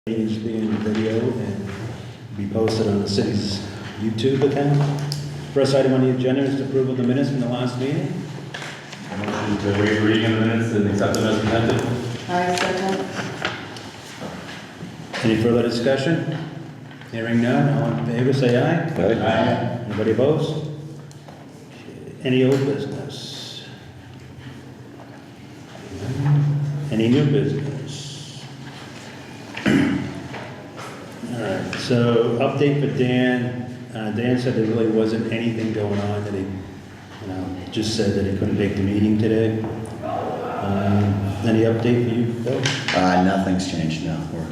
Meetings being video and be posted on the city's YouTube account. First item on the agenda is to approve of the minutes from the last meeting. Motion to waive reading of the minutes and accept them as presented. I second. Any further discussion? Hearing none, all in favor, say aye. Aye. Anybody opposed? Any old business? Any new business? All right, so update for Dan. Dan said there really wasn't anything going on, that he, just said that he couldn't make the meeting today. Any update for you, Bill? Nothing's changed now. We're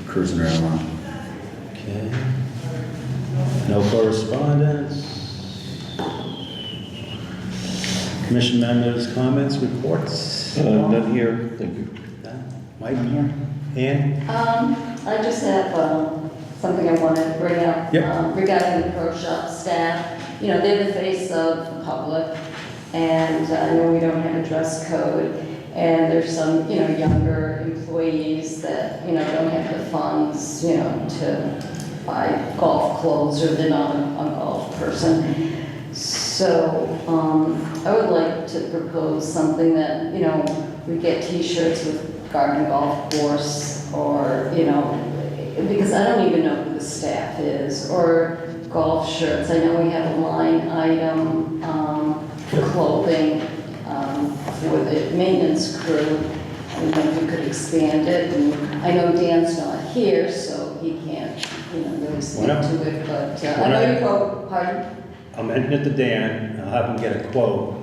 cruising right along. Okay. No correspondence. Commission members' comments, reports? None here, thank you. Mike here? Ann? I just have something I wanted to bring up. Yep. Regarding the pro shop staff. You know, they're the face of the public, and I know we don't have a dress code, and there's some, younger employees that, don't have the funds, to buy golf clothes, or they're not a golf person. So I would like to propose something that, we get t-shirts with Gardner Golf Course, or, because I don't even know who the staff is, or golf shirts. I know we have a line item for clothing for the maintenance crew. I don't know if you could expand it. And I know Dan's not here, so he can't, really speak to it, but I know you go, pardon? I'll mention it to Dan, I'll have him get a quote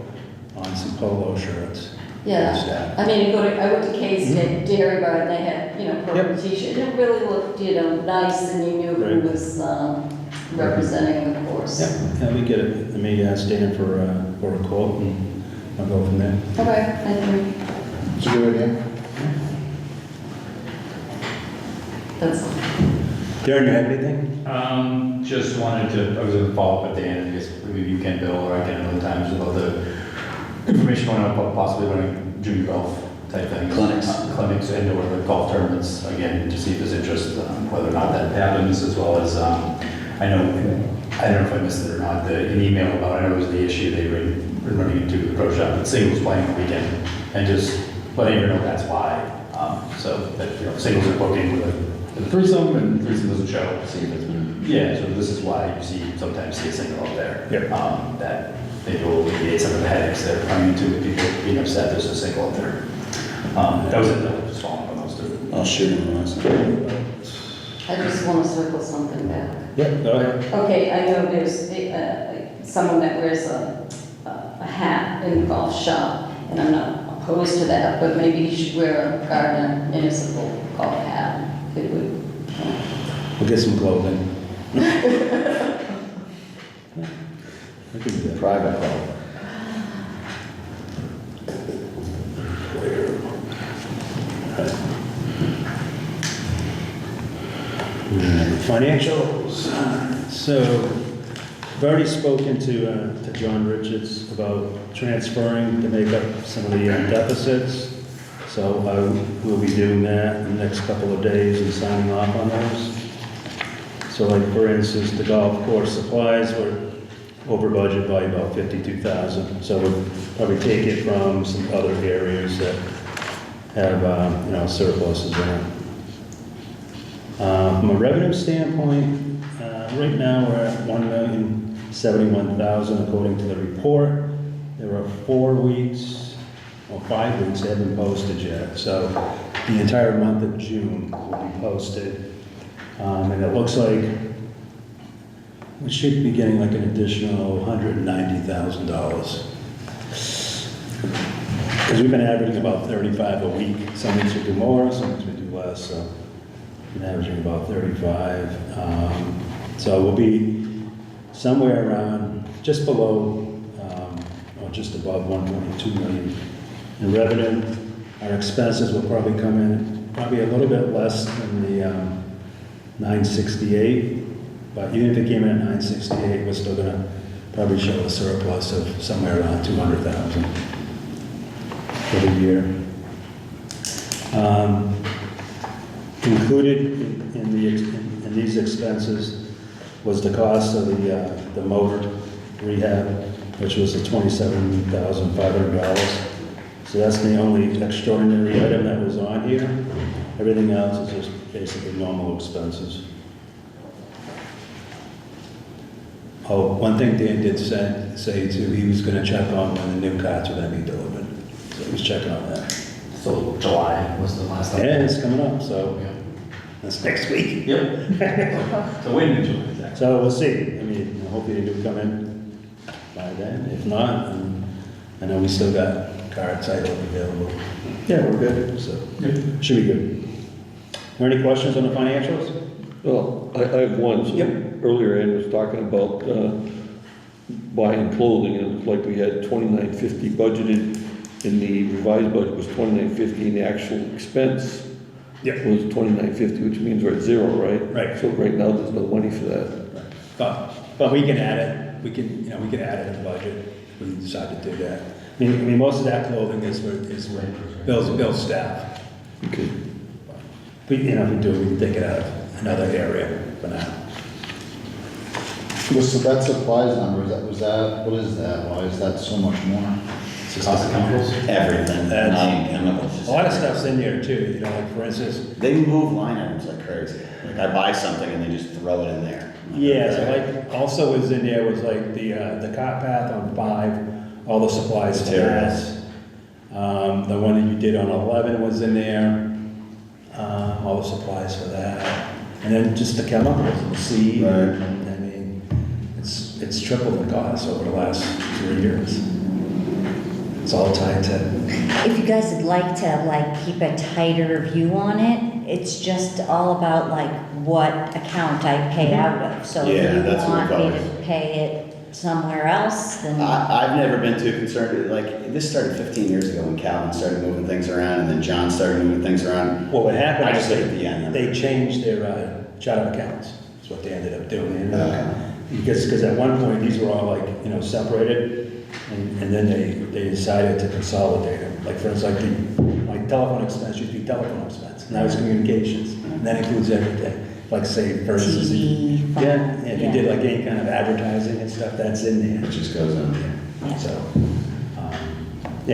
on some polo shirts. Yeah, I mean, I went to K-State Dairy Bar, and they had, purple t-shirt. It really looked, nice, and you knew who was representing the course. Yeah, let me get it, let me ask Dan for a quote, and I'll go from there. Okay, thank you. It's a good idea. That's all. Darren, you have anything? Just wanted to, I was going to follow up with Dan, I guess maybe you can, Bill, or I can other times about the information going on about possibly running junior golf type things. Clinics and or the golf tournaments, again, to see if there's interest, whether or not that happens, as well as, I don't know if I missed it or not, an email about, I know it was the issue they were running into the pro shop, but singles playing the weekend, and just letting her know that's why. So that, singles are booking with a threesome, and threesome doesn't show. See if it's been. Yeah, so this is why you sometimes see a single out there. Yep. That maybe will alleviate some of the headaches that are coming into with people being upset there's a single out there. That was it, though, just following up on those two. I'll shoot him. I just want to circle something back. Yeah, go ahead. Okay, I know there's someone that wears a hat in the golf shop, and I'm not opposed to that, but maybe he should wear a Gardner municipal golf hat. It would. We'll get some clothing. We can do that. Private call. Financials. So, I've already spoken to John Richards about transferring to make up some of the deficits. So I will be doing that in the next couple of days and signing off on those. So like, for instance, the golf course supplies were over budget by about $52,000. So we'll probably take it from some other areas that have, surpluses in it. From a revenue standpoint, right now we're at $1,071,000 according to the report. There are 4 weeks, or 5 weeks that haven't been posted yet. So the entire month of June will be posted. And it looks like we should be getting like an additional $190,000. Because we've been averaging about 35 a week. Some weeks we do more, some weeks we do less. So we've been averaging about 35. So we'll be somewhere around just below, or just above 1.2 million in revenue. Our expenses will probably come in probably a little bit less than the 968, but even if it came in at 968, we're still gonna probably show a surplus of somewhere around 200,000 for the year. Included in these expenses was the cost of the motor rehab, which was $27,500. So that's the only extraordinary item that was on here. Everything else is just basically normal expenses. Oh, one thing Dan did say too, he was gonna check on when the new carts were gonna be delivered. So he was checking on that. So July was the last time. Yeah, it's coming up, so Yeah. that's next week. Yep. So wait in July, exactly. So we'll see. I mean, hopefully they do come in by then. If not, I know we still got carts I hope available. Yeah, we're good, so should be good. Are there any questions on the financials? Well, I have one. So Yep. Earlier, Ed was talking about buying clothing, and it looked like we had $29.50 budgeted, and the revised budget was $29.50, and the actual expense Yep. was $29.50, which means we're at zero, right? Right. So right now, there's no money for that. But we can add it. We can add it in the budget if we decide to do that. I mean, most of that clothing is Bill's staff. Okay. If we do, we can take it out of another area for now. So that supplies number, what is that? Why is that so much more? It's just cost of chemicals. Everything, That's- not even chemicals. just A lot of everything. stuff's in there too, like for instance, They move line items like crazy. Like I buy something and they just throw it in there. yeah, so like, also was in there was like the cart path on 5, all the supplies for that. The one that you did on 11 was in there, all the supplies for that. And then just the chemicals and the seed. Right. I mean, it's tripled the cost over the last 3 years. It's all tied to, If you guys would like to keep a tighter view on it, it's just all about what account I pay out of. So Yeah, if you that's what want we've me always- to pay it somewhere else, then I've never been too concerned. Like this started 15 years ago when Calvin started moving things around, and then John started moving things around. well, what happened I is just look at the end. they changed their chart of accounts. That's what they ended up doing. And, Okay. because at one point, these were all separated, and then they decided to consolidate them. Like for instance, like telephone expense used to be telephone expense, now it's communications, and that includes everything. Like say, for instance, TV, phone, yeah, if you yeah. did like any kind of advertising and stuff, that's in there. It just goes in. Yeah. So,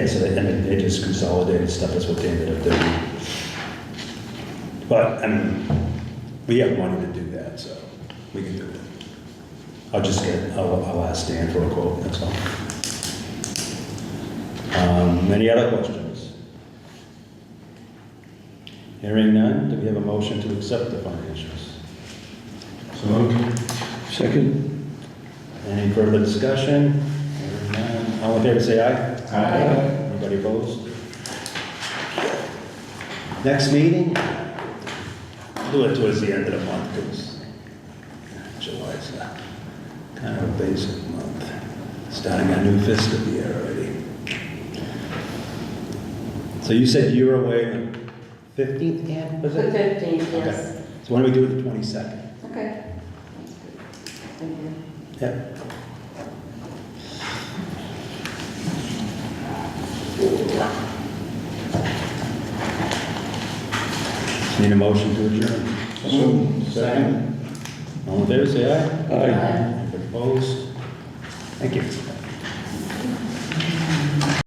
so they just consolidated stuff, that's what they ended up doing. But, I mean, we have money to do that, so we can do it. I'll ask Dan for a quote, that's all. Any other questions? Hearing none, do we have a motion to accept the financials? So moved. Second? Any further discussion? Hearing none. All in favor, say aye. Aye. Anybody opposed? Next meeting? Do it towards the end of the month, because July's kind of a basic month. Starting a new fiscal year already. So you said you were away the 15th, Ann, was The it? 15th, yes. Okay. So why don't we do it the 22nd? Okay. Thank you. Yep. Need a motion to adjourn? Second. All in favor, say aye. Aye. Anybody opposed? Thank you.